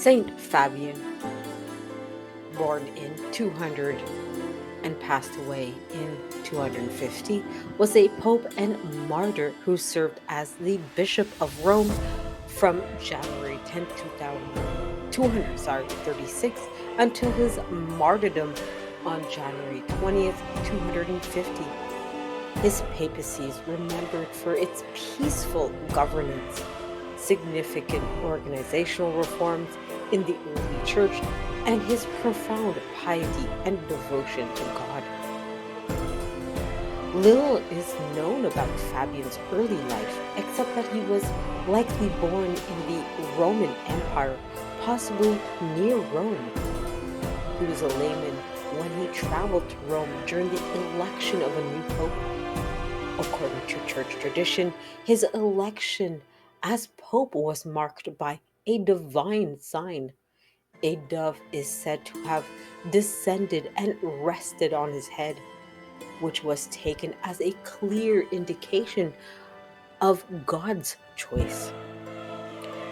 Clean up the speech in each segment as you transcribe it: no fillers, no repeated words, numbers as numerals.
Saint Fabian, born in 200 and passed away in 250, was a pope and martyr who served as the Bishop of Rome from January 10th, 236 until his martyrdom on January 20th, 250. His papacy is remembered for its peaceful governance, significant organizational reforms in the early church, and his profound piety and devotion to God. Little is known about Fabian's early life, except that he was likely born in the Roman Empire, possibly near Rome. He was a layman when he traveled to Rome during the election of a new pope. According to church tradition, his election as pope was marked by a divine sign. A dove is said to have descended and rested on his head, which was taken as a clear indication of God's choice.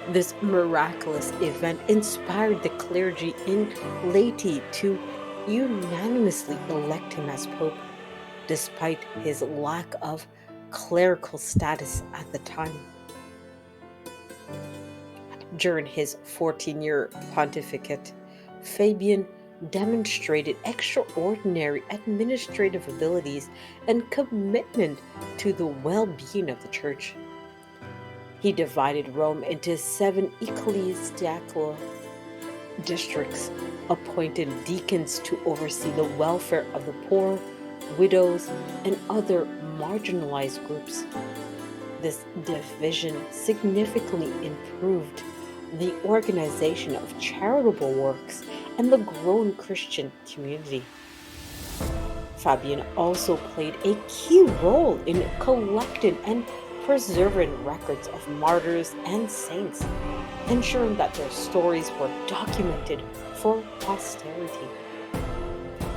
This miraculous event inspired the clergy in laity to unanimously elect him as pope, despite his lack of clerical status at the time. During his 14-year pontificate, Fabian demonstrated extraordinary administrative abilities and commitment to the well-being of the church. He divided Rome into 7 ecclesiastical districts, appointed deacons to oversee the welfare of the poor, widows, and other marginalized groups. This division significantly improved the organization of charitable works and the growing Christian community. Fabian also played a key role in collecting and preserving records of martyrs and saints, ensuring that their stories were documented for posterity.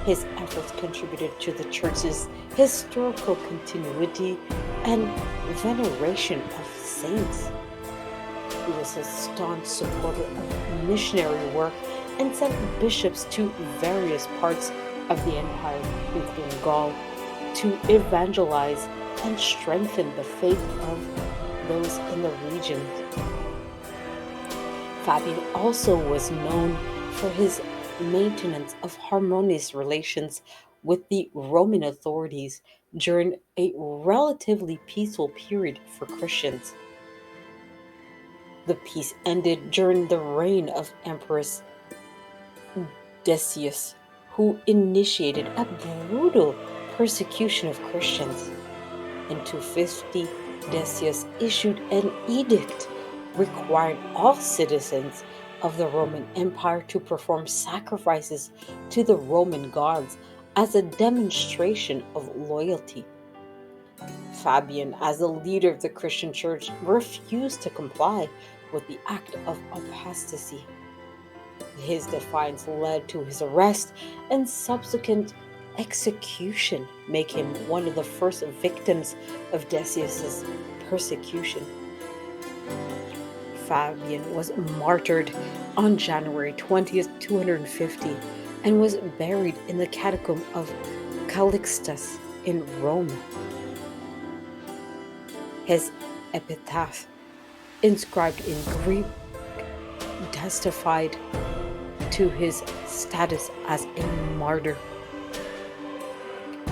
His efforts contributed to the church's historical continuity and veneration of saints. He was a staunch supporter of missionary work and sent bishops to various parts of the empire, including Gaul, to evangelize and strengthen the faith of those in the region. Fabian also was known for his maintenance of harmonious relations with the Roman authorities during a relatively peaceful period for Christians. The peace ended during the reign of Empress Decius, who initiated a brutal persecution of Christians. In 250, Decius issued an edict requiring all citizens of the Roman Empire to perform sacrifices to the Roman gods as a demonstration of loyalty. Fabian, as a leader of the Christian Church, refused to comply with the act of apostasy. His defiance led to his arrest and subsequent execution, making him one of the first victims of Decius's persecution. Fabian was martyred on January 20th, 250, and was buried in the catacomb of Calixtus in Rome. His epitaph, inscribed in Greek, testified to his status as a martyr.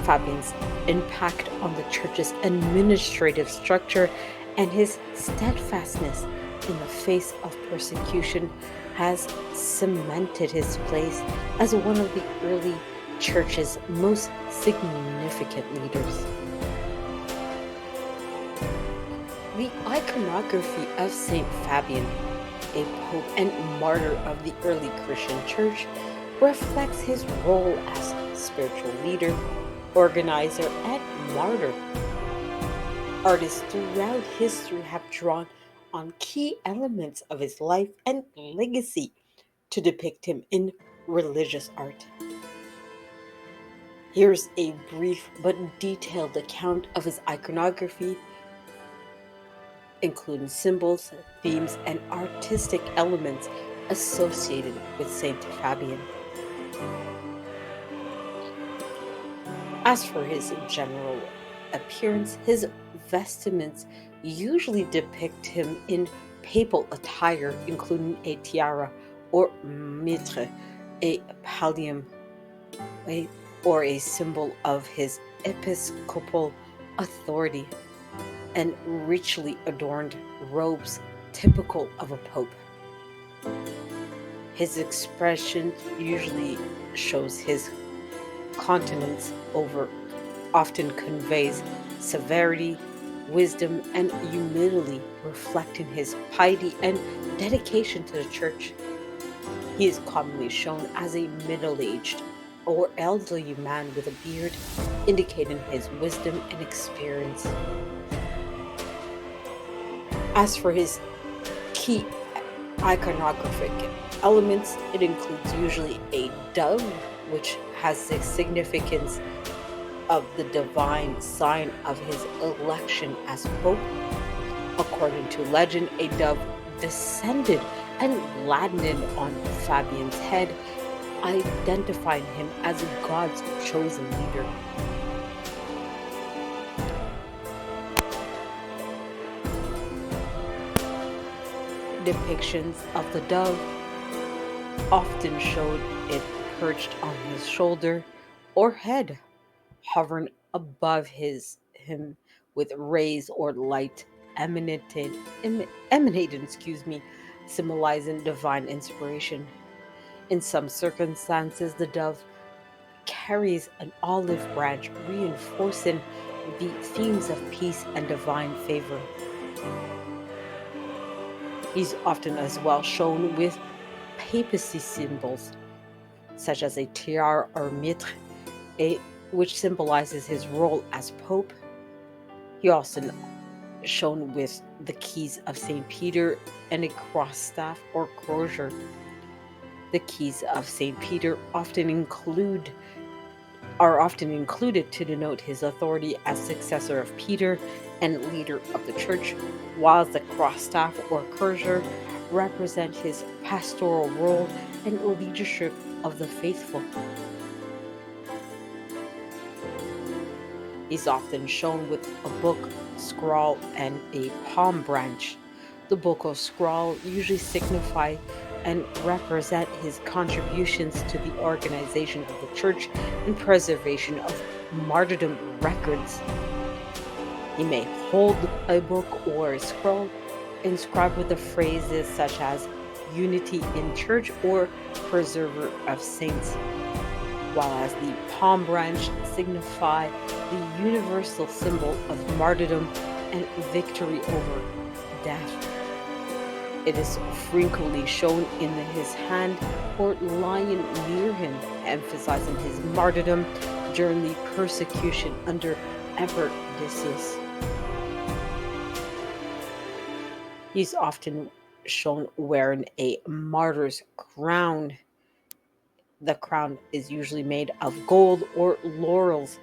Fabian's impact on the church's administrative structure and his steadfastness in the face of persecution has cemented his place as one of the early church's most significant leaders. The iconography of Saint Fabian, a pope and martyr of the early Christian church, reflects his role as spiritual leader, organizer, and martyr. Artists throughout history have drawn on key elements of his life and legacy to depict him in religious art. Here's a brief but detailed account of his iconography, including symbols, themes, and artistic elements associated with Saint Fabian. As for his general appearance, his vestments usually depict him in papal attire, including a tiara or mitre, a pallium, a- or a symbol of his episcopal authority, and richly adorned robes typical of a pope. His expression usually shows his countenance over often conveys severity, wisdom, and humility, reflecting his piety and dedication to the church. He is commonly shown as a middle aged or elderly man with a beard, indicating his wisdom and experience. As for his key iconographic elements, it includes usually a dove, which has the significance of the divine sign of his election as Pope. According to legend, a dove descended and landed on Fabian's head, identifying him as God's chosen leader. Depictions of the dove often showed it perched on his shoulder or head, hovering above him with rays or light emanating, symbolizing divine inspiration. In some circumstances, the dove carries an olive branch, reinforcing the themes of peace and divine favor. He's often as well shown with papacy symbols, such as a tiara or mitre, a, which symbolizes his role as pope. He also shown with the keys of St. Peter and a cross staff or crozier. The keys of St. Peter are often included to denote his authority as successor of Peter and leader of the church, while the cross staff or crozier represent his pastoral role and leadership of the faithful. He's often shown with a book, scroll, and a palm branch. The book or scroll usually signify and represent his contributions to the organization of the church and preservation of martyrdom records. He may hold a book or a scroll inscribed with the phrases such as unity in church or preserver of saints, while as the palm branch signify the universal symbol of martyrdom and victory over death. It is frequently shown in his hand or lying near him, emphasizing his martyrdom during the persecution under Emperor Decius. He's often shown wearing a martyr's crown. The crown is usually made of gold or laurels,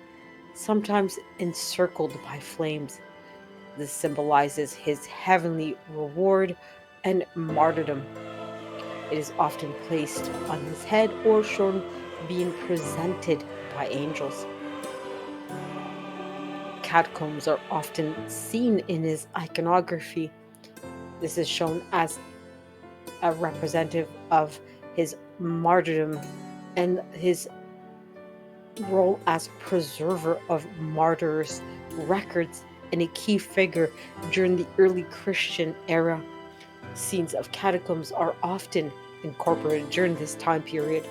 sometimes encircled by flames. This symbolizes his heavenly reward and martyrdom. It is often placed on his head or shown being presented by angels. Catacombs are often seen in his iconography. This is shown as a representative of his martyrdom and his role as preserver of martyrs' records and a key figure during the early Christian era. Scenes of catacombs are often incorporated during this time period.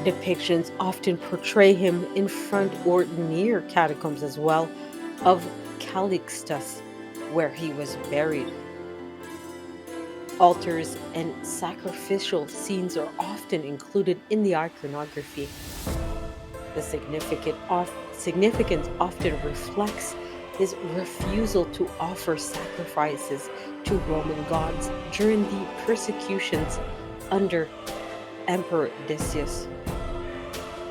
Depictions often portray him in front or near catacombs as well of Calixtus, where he was buried. Altars and sacrificial scenes are often included in the iconography. The significance often reflects his refusal to offer sacrifices to Roman gods during the persecutions under Emperor Decius.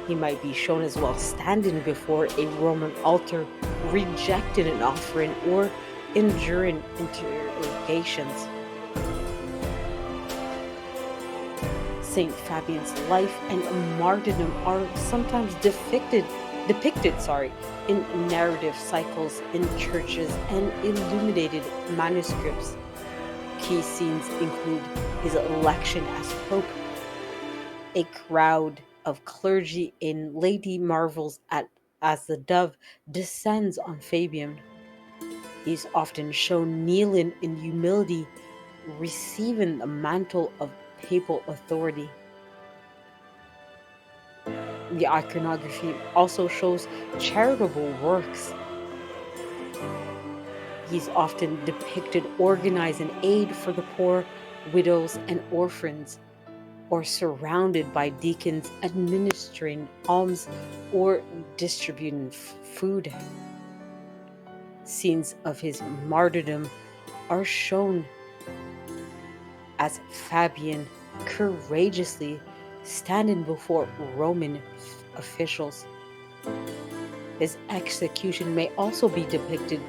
He might be shown as well standing before a Roman altar, rejecting an offering or enduring interrogations. Saint Fabian's life and martyrdom are sometimes depicted in narrative cycles in churches and illuminated manuscripts. Key scenes include his election as pope. A crowd of clergy in laity marvels at as the dove descends on Fabian. He is often shown kneeling in humility, receiving the mantle of papal authority. The iconography also shows charitable works. He's often depicted organizing aid for the poor, widows, and orphans, or surrounded by deacons administering alms or distributing food. Scenes of his martyrdom are shown as Fabian courageously standing before Roman officials. His execution may also be depicted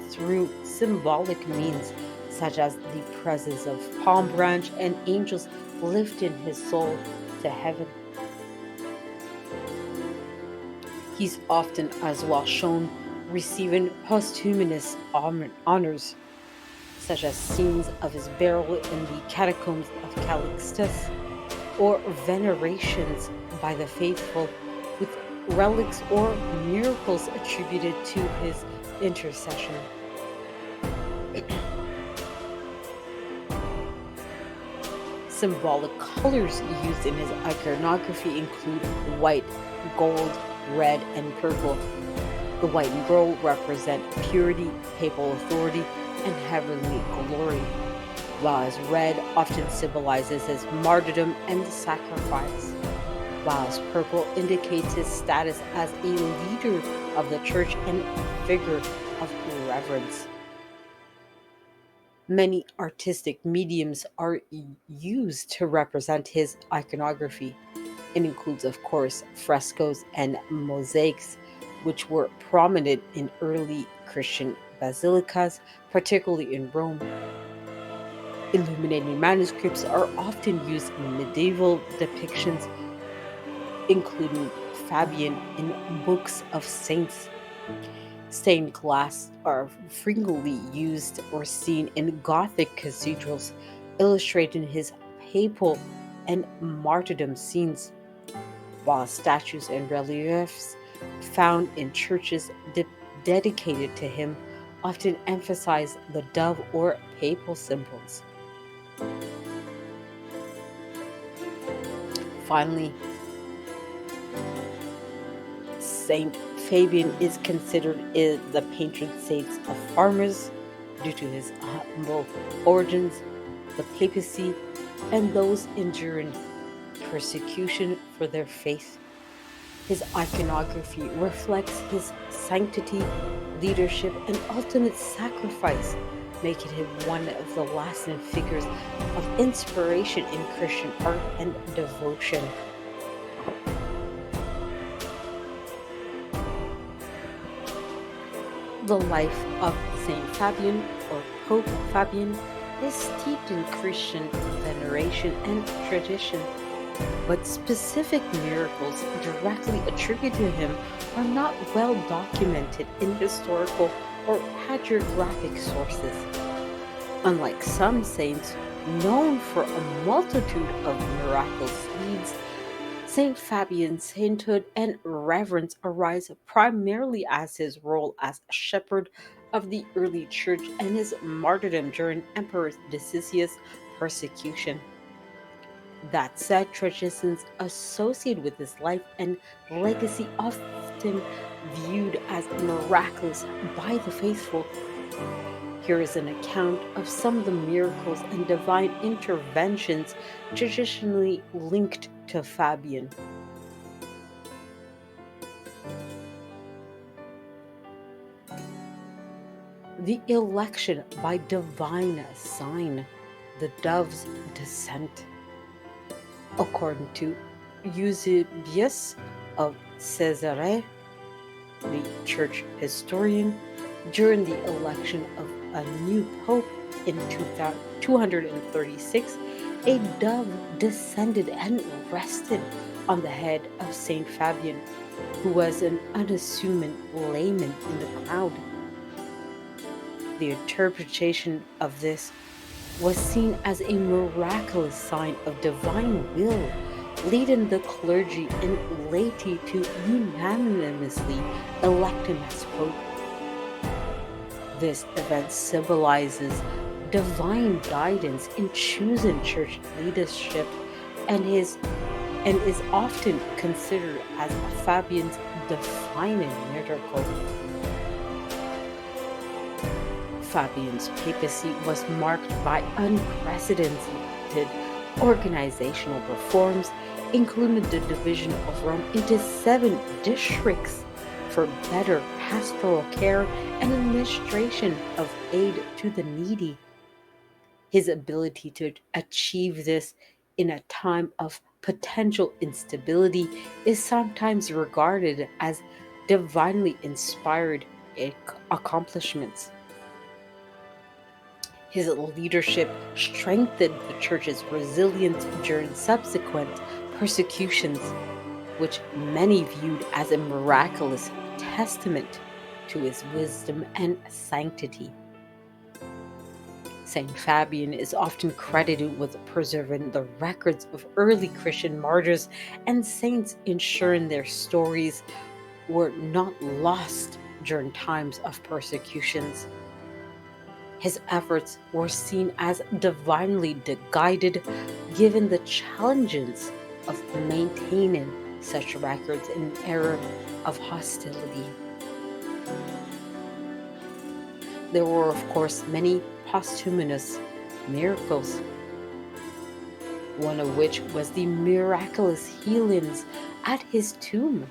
through symbolic means, such as the presence of palm branch and angels lifting his soul to heaven. He's often as well shown receiving posthumous honors, such as scenes of his burial in the catacombs of Calixtus, or venerations by the faithful with relics or miracles attributed to his intercession. Symbolic colors used in his iconography include white, gold, red, and purple. The white and gold represent purity, papal authority, and heavenly glory, while red often symbolizes his martyrdom and sacrifice, while purple indicates his status as a leader of the church and figure of reverence. Many artistic mediums are used to represent his iconography. It includes, of course, frescoes and mosaics, which were prominent in early Christian basilicas, particularly in Rome. Illuminated manuscripts are often used in medieval depictions, including Fabian in books of saints. Stained glass are frequently used or seen in Gothic cathedrals, illustrating his papal and martyrdom scenes, while statues and reliefs found in churches dedicated to him often emphasize the dove or papal symbols. Finally, Saint Fabian is considered the patron saint of farmers due to his humble origins, the papacy, and those enduring persecution for their faith. His iconography reflects his sanctity, leadership, and ultimate sacrifice, making him one of the lasting figures of inspiration in Christian art and devotion. The life of Saint Fabian or Pope Fabian is steeped in Christian veneration and tradition, but specific miracles directly attributed to him are not well documented in historical or hagiographic sources. Unlike some saints known for a multitude of miraculous deeds, Saint Fabian's sainthood and reverence arise primarily as his role as shepherd of the early church and his martyrdom during Emperor Decius' persecution. That said, traditions associated with his life and legacy often viewed as miraculous by the faithful. Here is an account of some of the miracles and divine interventions traditionally linked to Fabian. The election by divine sign, the dove's descent. According to Eusebius of Caesarea, the church historian, during the election of a new pope in 236, a dove descended and rested on the head of Saint Fabian, who was an unassuming layman in the crowd. The interpretation of this was seen as a miraculous sign of divine will, leading the clergy and laity to unanimously elect him as pope. This event symbolizes divine guidance in choosing church leadership and is often considered as Fabian's defining miracle. Fabian's papacy was marked by unprecedented organizational reforms, including the division of Rome into 7 districts for better pastoral care and administration of aid to the needy. His ability to achieve this in a time of potential instability is sometimes regarded as divinely inspired accomplishments. His leadership strengthened the church's resilience during subsequent persecutions, which many viewed as a miraculous testament to his wisdom and sanctity. Saint Fabian is often credited with preserving the records of early Christian martyrs and saints, ensuring their stories were not lost during times of persecutions. His efforts were seen as divinely guided, given the challenges of maintaining such records in an era of hostility. There were, of course, many posthumous miracles, one of which was the miraculous healings at his tomb.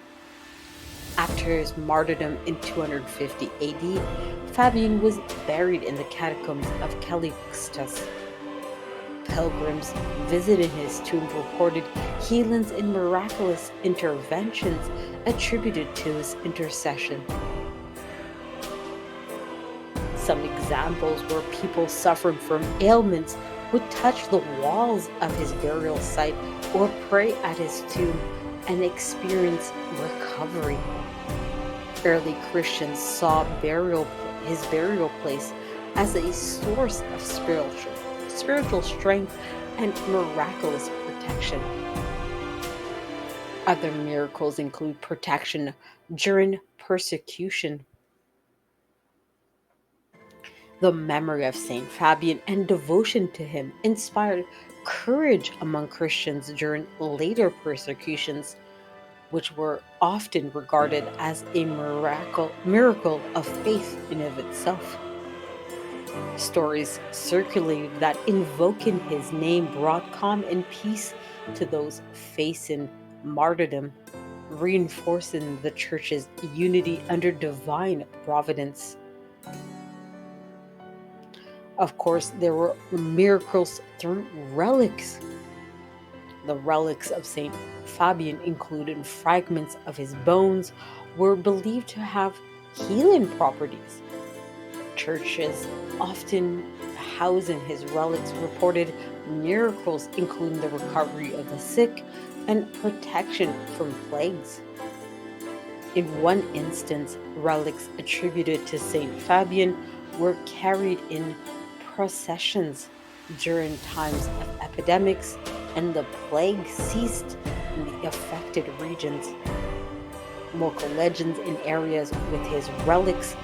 After his martyrdom in 250 AD, Fabian was buried in the catacombs of Calixtus. Pilgrims visiting his tomb reported healings and miraculous interventions attributed to his intercession. Some examples where people suffering from ailments would touch the walls of his burial site or pray at his tomb and experience recovery. Early Christians saw his burial place as a source of spiritual strength and miraculous protection. Other miracles include protection during persecution. The memory of Saint Fabian and devotion to him inspired courage among Christians during later persecutions, which were often regarded as a miracle of faith in of itself. Stories circulated that invoking his name brought calm and peace to those facing martyrdom, reinforcing the church's unity under divine providence. Of course, there were miracles through relics. The relics of Saint Fabian, including fragments of his bones, were believed to have healing properties. Churches often housing his relics reported miracles, including the recovery of the sick and protection from plagues. In one instance, relics attributed to Saint Fabian were carried in processions during times of epidemics, and the plague ceased in the affected regions. Local legends in areas with his relics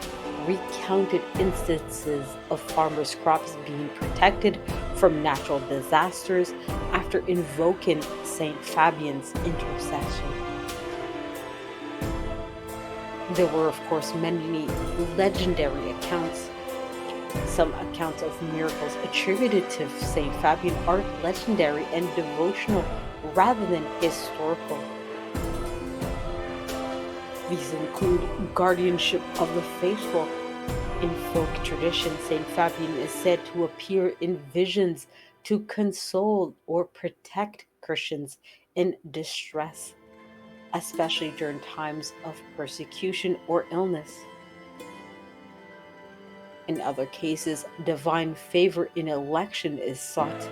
recounted instances of farmers' crops being protected from natural disasters after invoking Saint Fabian's intercession. There were, of course, many legendary accounts. Some accounts of miracles attributed to Saint Fabian are legendary and devotional rather than historical. These include guardianship of the faithful. In folk tradition, Saint Fabian is said to appear in visions to console or protect Christians in distress, especially during times of persecution or illness. In other cases, divine favor in election is sought.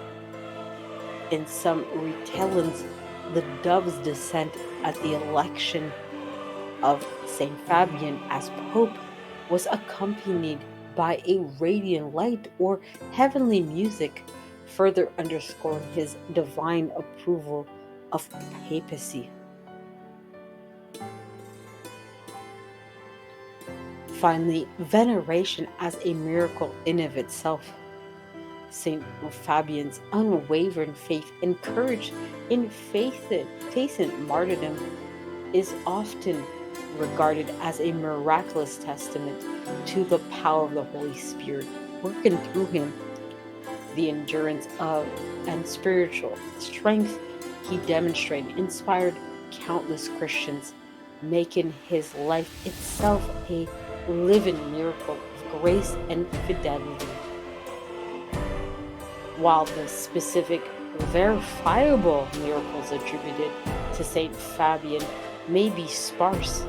In some retellings, the dove's descent at the election of Saint Fabian as Pope was accompanied by a radiant light or heavenly music, further underscoring his divine approval of papacy. Finally, veneration as a miracle in of itself. Saint Fabian's unwavering faith and courage in facing martyrdom is often regarded as a miraculous testament to the power of the Holy Spirit working through him. The endurance of and spiritual strength he demonstrated inspired countless Christians, making his life itself a living miracle of grace and fidelity. While the specific verifiable miracles attributed to Saint Fabian may be sparse,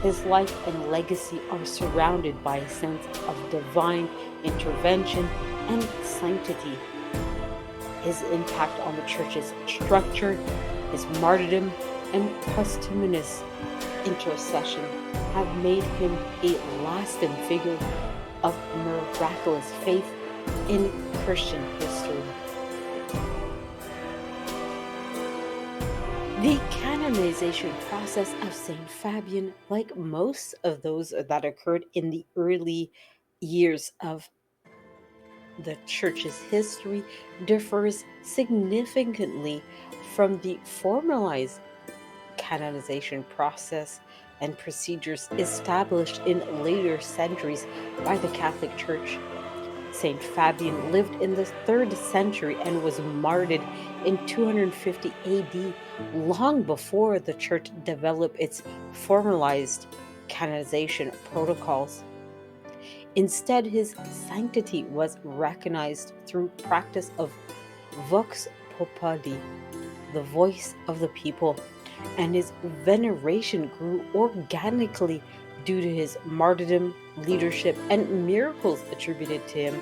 his life and legacy are surrounded by a sense of divine intervention and sanctity. His impact on the church's structure, his martyrdom, and posthumous intercession have made him a lasting figure of miraculous faith in Christian history. The canonization process of Saint Fabian, like most of those that occurred in the early years of the church's history, differs significantly from the formalized canonization process and procedures established in later centuries by the Catholic Church. Saint Fabian lived in the 3rd century and was martyred in 250 AD, long before the Church developed its formalized canonization protocols. Instead, his sanctity was recognized through practice of vox populi, the voice of the people, and his veneration grew organically due to his martyrdom, leadership, and miracles attributed to him.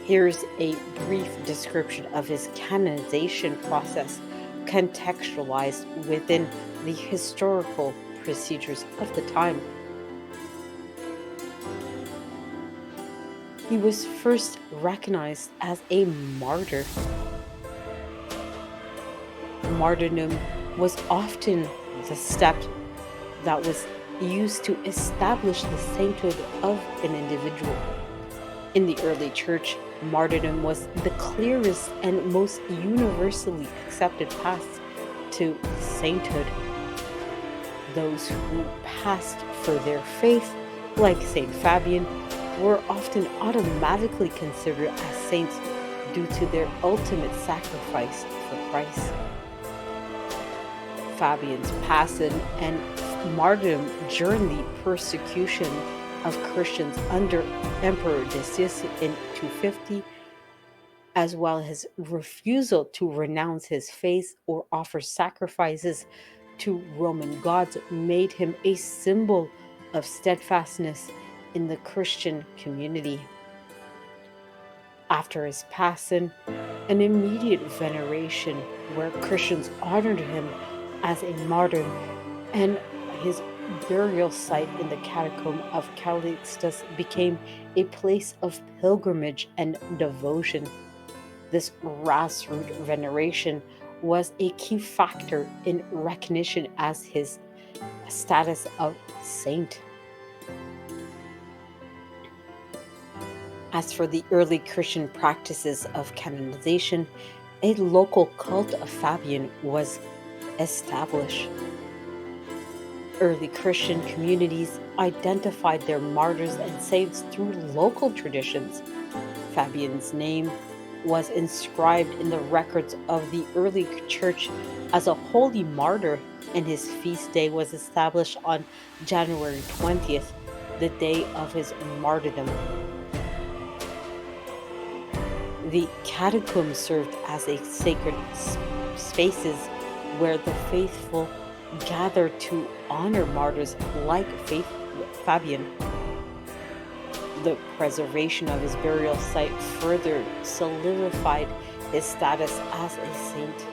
Here's a brief description of his canonization process, contextualized within the historical procedures of the time. He was first recognized as a martyr. Martyrdom was often the step that was used to establish the sainthood of an individual. In the early church, martyrdom was the clearest and most universally accepted path to sainthood. Those who passed for their faith, like Saint Fabian, were often automatically considered as saints due to their ultimate sacrifice for Christ. Fabian's passing and martyrdom during the persecution of Christians under Emperor Decius in 250, as well as refusal to renounce his faith or offer sacrifices to Roman gods, made him a symbol of steadfastness in the Christian community. After his passing, an immediate veneration where Christians honored him as a martyr, and his burial site in the catacomb of Calixtus became a place of pilgrimage and devotion. This grassroots veneration was a key factor in recognition as his status of saint. As for the early Christian practices of canonization, a local cult of Fabian was established. Early Christian communities identified their martyrs and saints through local traditions. Fabian's name was inscribed in the records of the early church as a holy martyr, and his feast day was established on January 20th, the day of his martyrdom. The catacomb served as a sacred spaces where the faithful gathered to honor martyrs like Fabian. The preservation of his burial site further solidified his status as a saint.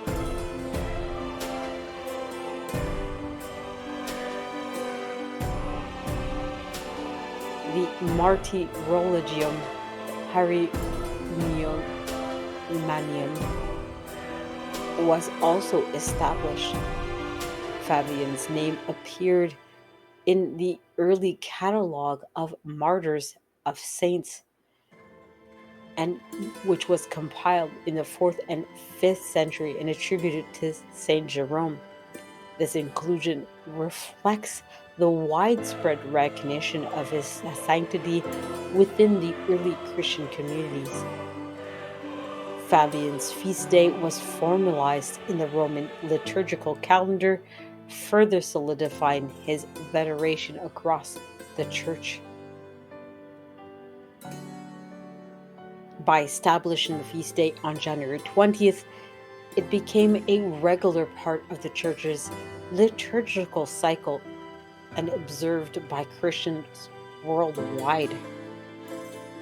The Martyrologium Hieronymium was also established. Fabian's name appeared in the early catalogue of martyrs of saints, and which was compiled in the 4th and 5th century and attributed to Saint Jerome. This inclusion reflects the widespread recognition of his sanctity within the early Christian communities. Fabian's feast day was formalized in the Roman liturgical calendar, further solidifying his veneration across the church. By establishing the feast day on January 20th, it became a regular part of the church's liturgical cycle and observed by Christians worldwide.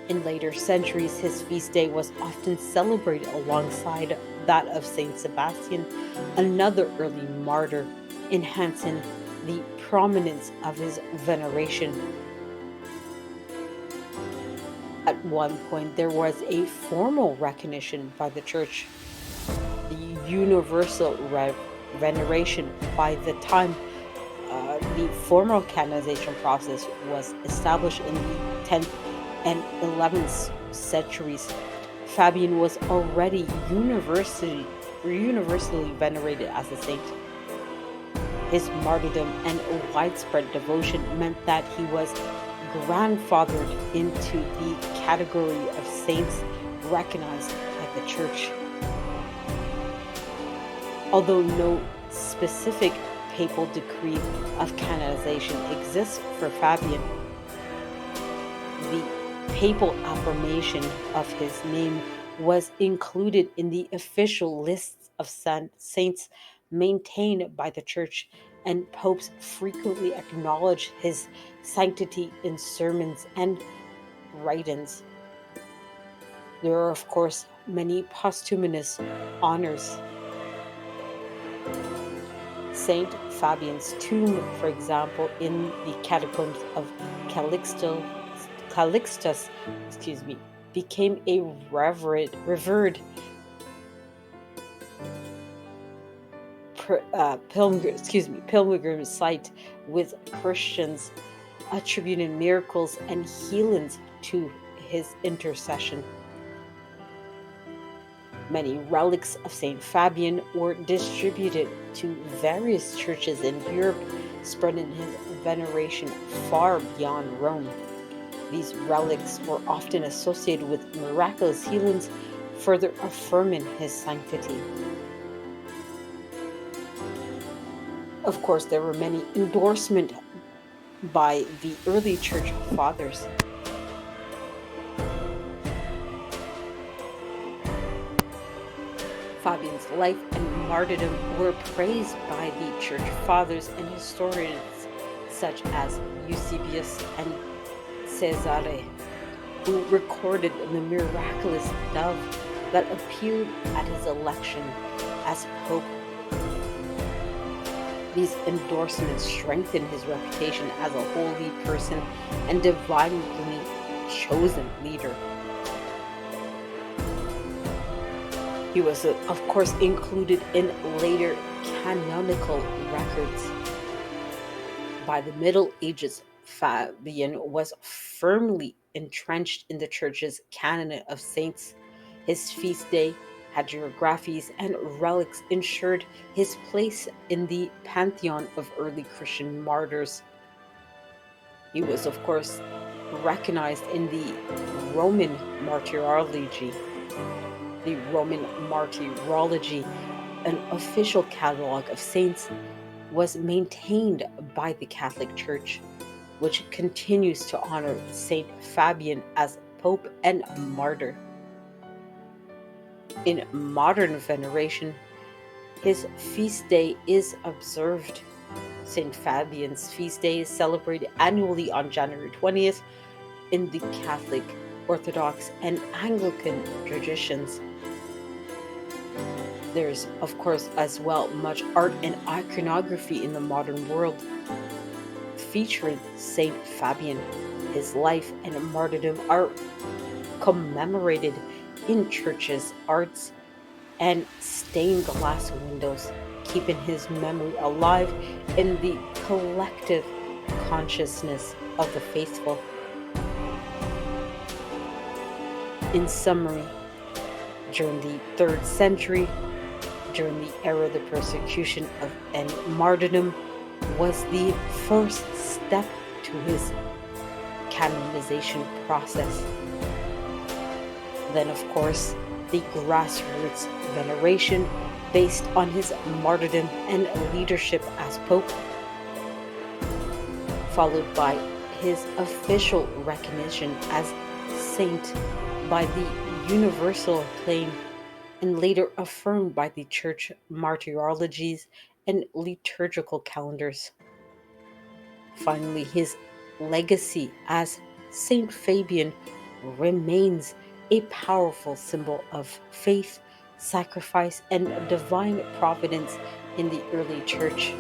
In later centuries, his feast day was often celebrated alongside that of Saint Sebastian, another early martyr, enhancing the prominence of his veneration. At one point, there was a formal recognition by the Church, the universal veneration. By the time the formal canonization process was established in the 10th and 11th centuries, Fabian was already universally venerated as a saint. His martyrdom and widespread devotion meant that he was grandfathered into the category of saints recognized by the Church. Although no specific papal decree of canonization exists for Fabian, the papal affirmation of his name was included in the official lists of saints maintained by the Church, and popes frequently acknowledge his sanctity in sermons and writings. There are, of course, many posthumous honors. Saint Fabian's tomb, for example, in the catacombs of Calixtus, became a revered pilgrim site, with Christians attributing miracles and healings to his intercession. Many relics of Saint Fabian were distributed to various churches in Europe, spreading his veneration far beyond Rome. These relics were often associated with miraculous healings, further affirming his sanctity. Of course, there were many endorsements by the early church fathers. Fabian's life and martyrdom were praised by the church fathers and historians such as Eusebius and Cesare, who recorded the miraculous dove that appeared at his election as pope. These endorsements strengthened his reputation as a holy person and divinely chosen leader. He was, of course, included in later canonical records. By the Middle Ages, Fabian was firmly entrenched in the Church's canon of saints. His feast day, hagiographies, and relics ensured his place in the pantheon of early Christian martyrs. He was, of course, recognized in the Roman martyrology. The Roman martyrology, an official catalog of saints, was maintained by the Catholic Church, which continues to honor Saint Fabian as Pope and martyr. In modern veneration, his feast day is observed. Saint Fabian's feast day is celebrated annually on January 20th. in the Catholic, Orthodox, and Anglican traditions. There's, of course, as well much art and iconography in the modern world featuring Saint Fabian. His life and martyrdom are commemorated in churches, arts, and stained glass windows, keeping his memory alive in the collective consciousness of the faithful. In summary, during the 3rd century, during the era of the persecution of and martyrdom, was the first step to his canonization process. Then, of course, the grassroots veneration based on his martyrdom and leadership as Pope, followed by his official recognition as saint by the universal acclaim and later affirmed by the church martyrologies and liturgical calendars. Finally, his legacy as Saint Fabian remains a powerful symbol of faith, sacrifice, and divine providence in the early church.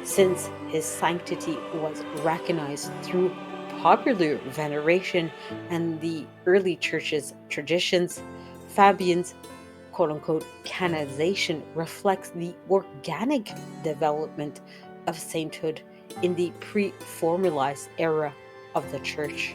Since his sanctity was recognized through popular veneration and the early church's traditions, Fabian's quote unquote canonization reflects the organic development of sainthood in the pre formalized era of the church.